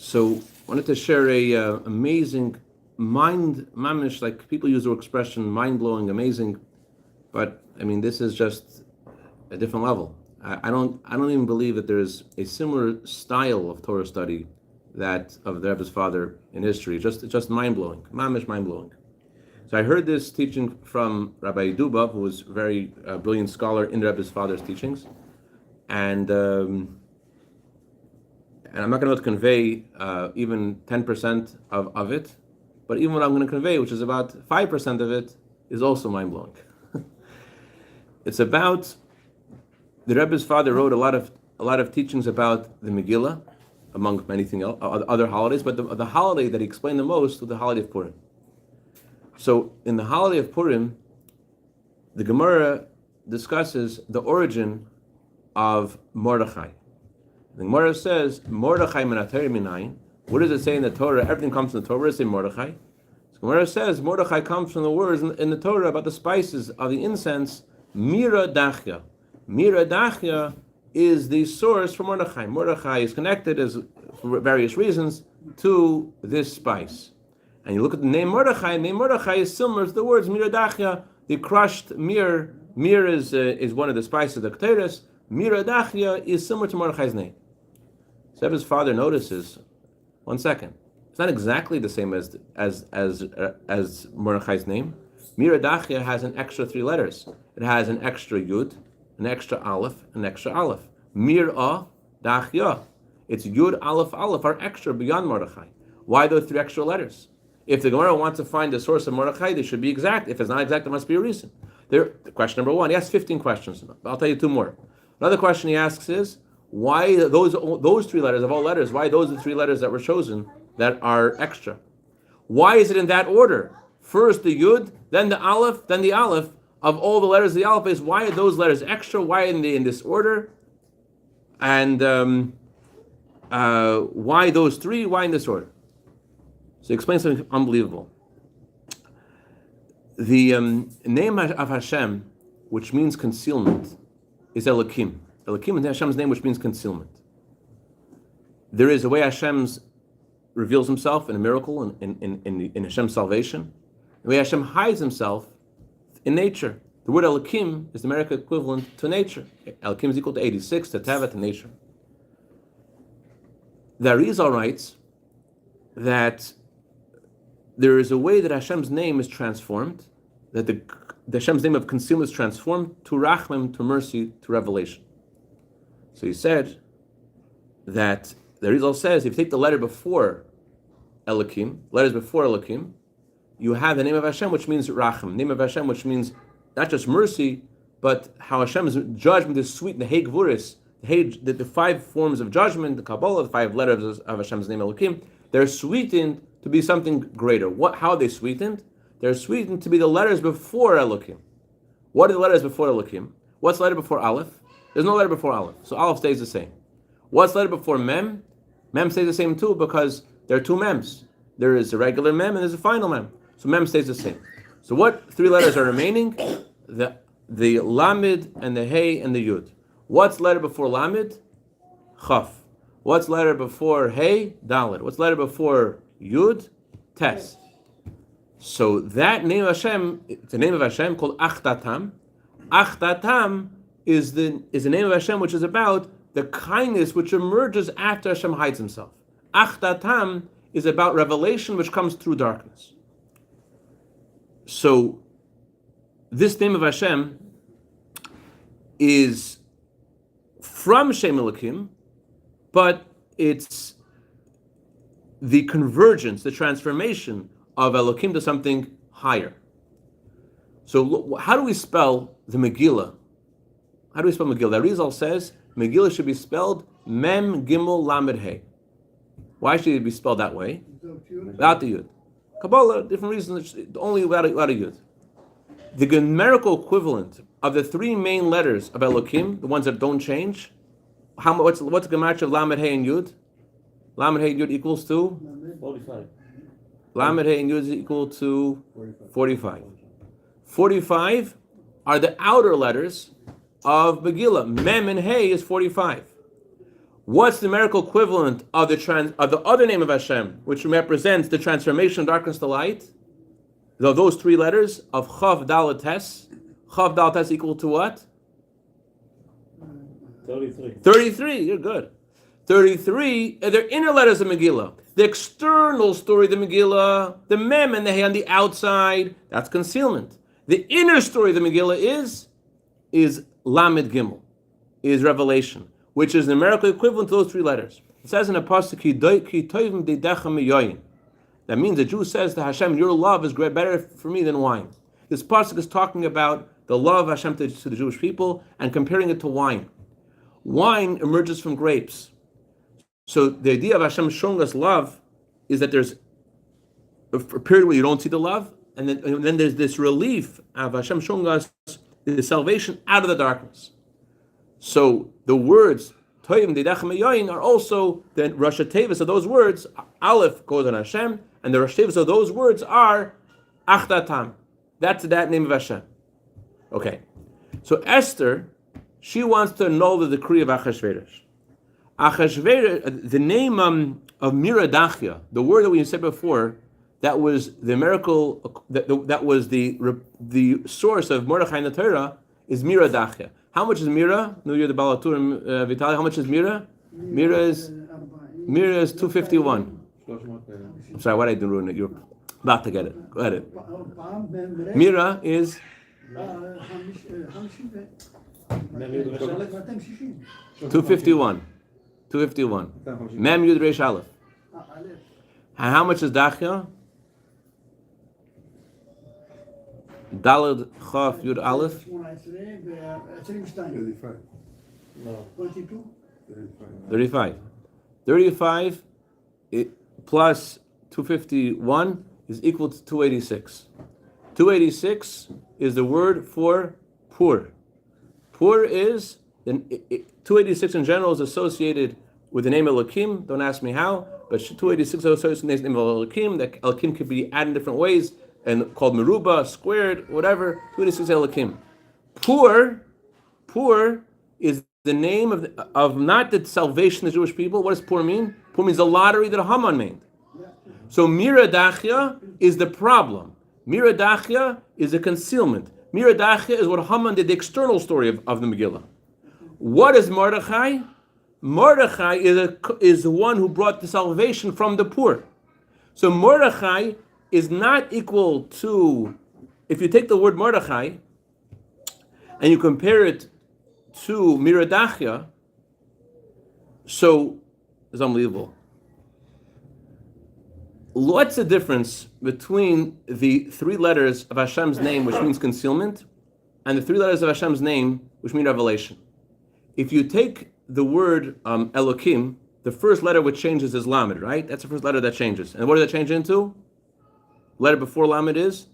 So I wanted to share a amazing mamish, like people use the expression mind-blowing, amazing, but I mean this is just a different level. I don't even believe that there's a similar style of Torah study that of the Rebbe's father in history. Just mind-blowing, mamish mind-blowing. So I heard this teaching from Rabbi Duba, who was a very brilliant scholar in the Rebbe's father's teachings, and I'm not going to convey even 10% of it, but even what I'm going to convey, which is about 5% of it, is also mind-blowing. It's about the Rebbe's father wrote a lot of teachings about the Megillah, among many things else, other holidays, but the holiday that he explained the most was the holiday of Purim. So in the holiday of Purim, the Gemara discusses the origin of Mordechai. The Gemara says, Mordechai minater minayin. What does it say in the Torah? Everything comes from the Torah. What does it say Mordechai? The Gemara says Mordechai comes from the words in the Torah about the spices of the incense, Mira Dachya. Mira Dachya is the source for Mordechai. Mordechai is connected, for various reasons, to this spice. And you look at the name Mordechai is similar to the words Mira Dachya, the crushed mir. Mir is one of the spices of the Ketores. Mira Dachya is similar to Mordechai's name. So his father notices, 1 second, it's not exactly the same as Mordechai's name. Mira Dachya has an extra 3 letters. It has an extra Yud, an extra Aleph, an extra Aleph. Mira Dachya. It's Yud, Aleph, Aleph are extra beyond Mordechai. Why those 3 extra letters? If the Gemara wants to find the source of Mordechai, they should be exact. If it's not exact, there must be a reason. Question number 1, he asks 15 questions. I'll tell you 2 more. Another question he asks is, why those 3 letters, of all letters, why those are the 3 letters that were chosen that are extra? Why is it in that order? First the Yud, then the Aleph, then the Aleph. Of all the letters of the alphabet, why are those letters extra? Why in this order? And why those 3? Why in this order? So he explains something unbelievable. The name of Hashem, which means concealment, is Elokim. Elokim is Hashem's name, which means concealment. There is a way Hashem reveals himself in a miracle, in Hashem's salvation. The way Hashem hides himself in nature. The word Elokim is the American equivalent to nature. Elokim is equal to 86, to Teva, to nature. The Arizal writes that there is a way that Hashem's name is transformed, that the Hashem's name of concealment is transformed to Rachmim, to mercy, to revelation. So he said that the Arizal says, if you take the letter before Elokim, letters before Elokim, you have the name of Hashem, which means Rachim. Name of Hashem, which means not just mercy, but how Hashem's judgment is sweet. The Hey Gvuris, the 5 forms of judgment, the Kabbalah, the 5 letters of Hashem's name, Elokim, they're sweetened to be something greater. How are they sweetened? They're sweetened to be the letters before Elokim. What are the letters before Elokim? What's the letter before Aleph? There's no letter before Aleph, so Aleph stays the same. What's the letter before Mem? Mem stays the same too, because there are 2 Mems. There is a regular Mem and there's a final Mem. So Mem stays the same. So what 3 letters are remaining? The Lamed and the Hey and the Yud. What's letter before Lamed? Chaf. What's letter before Hey? Dalet. What's letter before Yud? Tes. So that name of Hashem, it's a name of Hashem called Achtatam. Achtatam is the name of Hashem which is about the kindness which emerges after Hashem hides himself. Achtatam is about revelation which comes through darkness. So this name of Hashem is from Shem Elokim, but it's the convergence, the transformation of Elokim to something higher. So how do we spell the Megillah? How do we spell Megillah? The Arizal says Megillah should be spelled Mem Gimel Lamed Hey. Why should it be spelled that way? Without the Yud. Kabbalah, different reasons, only without a Yud. The numerical equivalent of the 3 main letters of Elokim, the ones that don't change, what's the gematria of Lamed Hey and Yud? Lamed Hey and Yud equals to? 45. Lamed Hey and Yud is equal to 45. 45 are the outer letters of Megillah. Mem and Hey is 45. What's the numerical equivalent of the other name of Hashem, which represents the transformation of darkness to light? So those three letters of Chav Dalet Tes. Chav Dalet Tes equal to what? 33. 33. You're good. 33 are the inner letters of Megillah. The external story of the Megillah, the Mem and the He on the outside, that's concealment. The inner story of the Megillah is Lamed Gimel, is revelation, which is the numerical equivalent to those three letters. It says in a pasuk, Ki toivim deidecha miyoyin. That means the Jew says to Hashem, your love is better for me than wine. This pasuk is talking about the love of Hashem to the Jewish people and comparing it to wine. Wine emerges from grapes. So the idea of Hashem showing us love is that there's a period where you don't see the love, and then there's this relief of Hashem showing us the salvation out of the darkness. So the words Toyim Deidach Meyoyin are also the Rosh Tevis of those words. Aleph goes on Hashem, and the Rosh Tevis of those words are Achdatam. That's that name of Hashem. Okay. So Esther, she wants to annul the decree of Achashverosh. The name of Miradachia, the word that we said before, that was the miracle, that was the source of Mordechai in the Torah, is Miradachia. How much is Mira? No, you're the Balatur Vitali. How much is Mira? Mira is 251. I'm sorry, what I didn't ruin it. You're about to get it. Go ahead. Mira is 251. 251. Mem Yud Reish Aleph. And how much is Dachia? Daled Chaf Yud Aleph. 35. 35 plus 251 is equal to 286. 286 is the word for Pur. Pur is 286 in general is associated with the name Elokim. Don't ask me how, but 286 is associated with the name of Elokim. That Elokim could be added in different ways and called Meruba, squared, whatever. 286 Elokim. Pur is the name of not the salvation of the Jewish people. What does Pur mean? Pur means the lottery that Haman made. So Miradachia is the problem. Miradachia is a concealment. Miradachia is what Haman did, the external story of the Megillah. What is Mordechai? Mordechai is the one who brought the salvation from the poor. So Mordechai is not equal to, if you take the word Mordechai and you compare it to Miradachia, so it's unbelievable. What's the difference between the three letters of Hashem's name, which means concealment, and the three letters of Hashem's name, which mean revelation? If you take the word Elokim, the first letter which changes is Lamed, right? That's the first letter that changes. And what does that change into? Letter before Lamed is?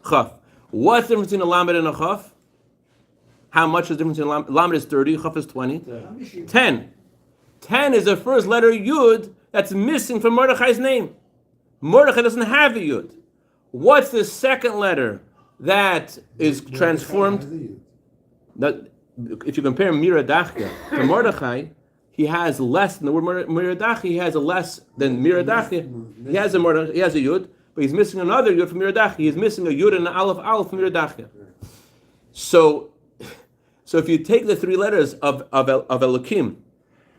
Chaf. What's the difference between a Lamed and a Chaf? How much is the difference between Lamed? Lamed is 30, Chaf is 20. 10. 10 is the first letter Yud that's missing from Mordechai's name. Mordechai doesn't have a Yud. What's the second letter that is transformed? If you compare Miradachia to Mordechai, he has less than the word Miradachia. He has a less than Miradachia. He has a Yud, but he's missing another Yud from Miradachia. He's missing a Yud and an Aleph from Miradachia. So if you take the three letters of Elokim,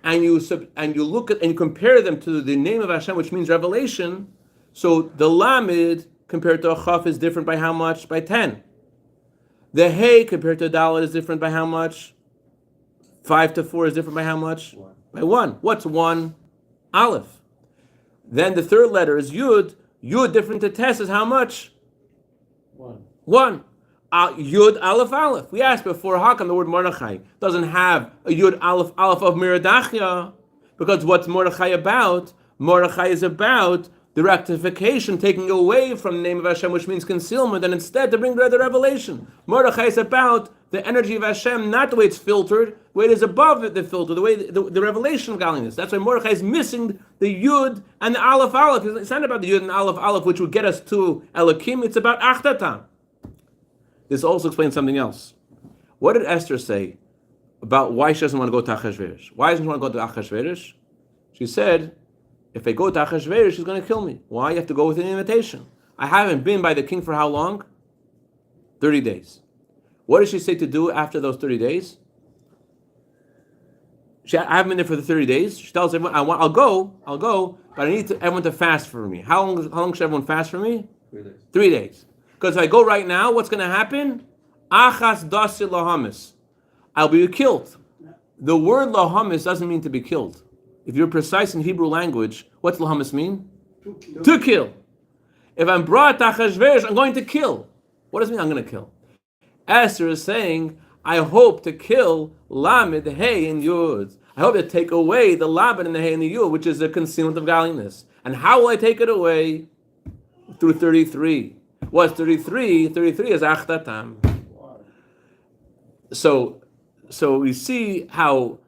and you look at and you compare them to the name of Hashem, which means revelation, so the Lamed compared to a Chaf is different by how much? By 10. The Hey compared to a Dalet is different by how much? 5 to 4 is different by how much? 1. By 1. What's 1? Aleph. Then the third letter is Yud. Yud different to Tes is how much? 1. 1. Yud Aleph Aleph. We asked before, how come the word Mordechai doesn't have a Yud Aleph Aleph of Miradachia? Because what's Mordechai about? Mordechai is about the rectification, taking away from the name of Hashem, which means concealment, and instead to bring the revelation. Mordechai is about the energy of Hashem, not the way it's filtered, the way it is above the filter, the way the revelation of godliness. That's why Mordechai is missing the Yud and the Aleph Aleph. It's not about the Yud and Aleph Aleph, which would get us to Elokim. It's about Achdatam. This also explains something else. What did Esther say? about why she doesn't want to go to Achashverosh. Why doesn't she want to go to Achashverosh? She said, if I go to Achashverosh, she's going to kill me. Why? You have to go with an invitation. I haven't been by the king for how long? 30 days. What does she say to do after those 30 days? I haven't been there for the 30 days. She tells everyone, I'll go, but I need everyone to fast for me. How long should everyone fast for me? 3 days. 3 days. Because if I go right now, what's going to happen? Achas dasi lahamis. I'll be killed. The word lahamis doesn't mean to be killed. If you're precise in Hebrew language, what's lahamis mean? To kill. If I'm brought to Achashverosh, I'm going to kill. What does it mean I'm going to kill? Esther is saying, I hope to kill Lamed, Hey, and Yud. I hope to take away the Lamed and the Hey and the Yud, which is the concealment of godliness. And how will I take it away? Through 33. What's 33? 33 is Achtatam. So we see how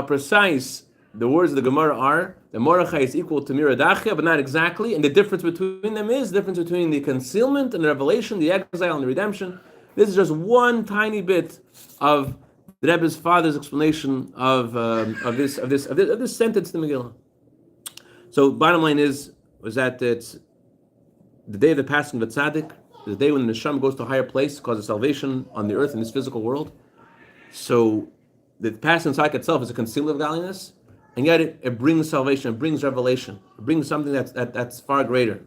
precise the words of the Gemara are. The Mordechai is equal to Miradachia, but not exactly. And the difference between them is the difference between the concealment and the revelation, the exile and the redemption. This is just one tiny bit of the Rebbe's father's explanation of this sentence in the Megillah. So, bottom line was that it's the day of the passing of the tzaddik, the day when the neshama goes to a higher place, causes salvation on the earth in this physical world. So, the passing of tzaddik itself is a concealment of godliness, and yet it brings salvation, it brings revelation, it brings something that's far greater.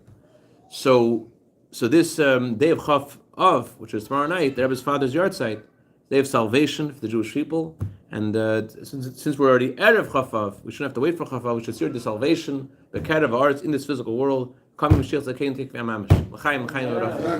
So this day of Chaf Av, which is tomorrow night, the Rebbe's father's Yahrtzeit, day of salvation for the Jewish people, and since we're already Erev Chaf Av, we shouldn't have to wait for Chaf Av. We should see the salvation, the Beker of arts in this physical world. Coming Mashiach Zakein Tik V'Amamish. L'chaim, l'chaim, l'chaim.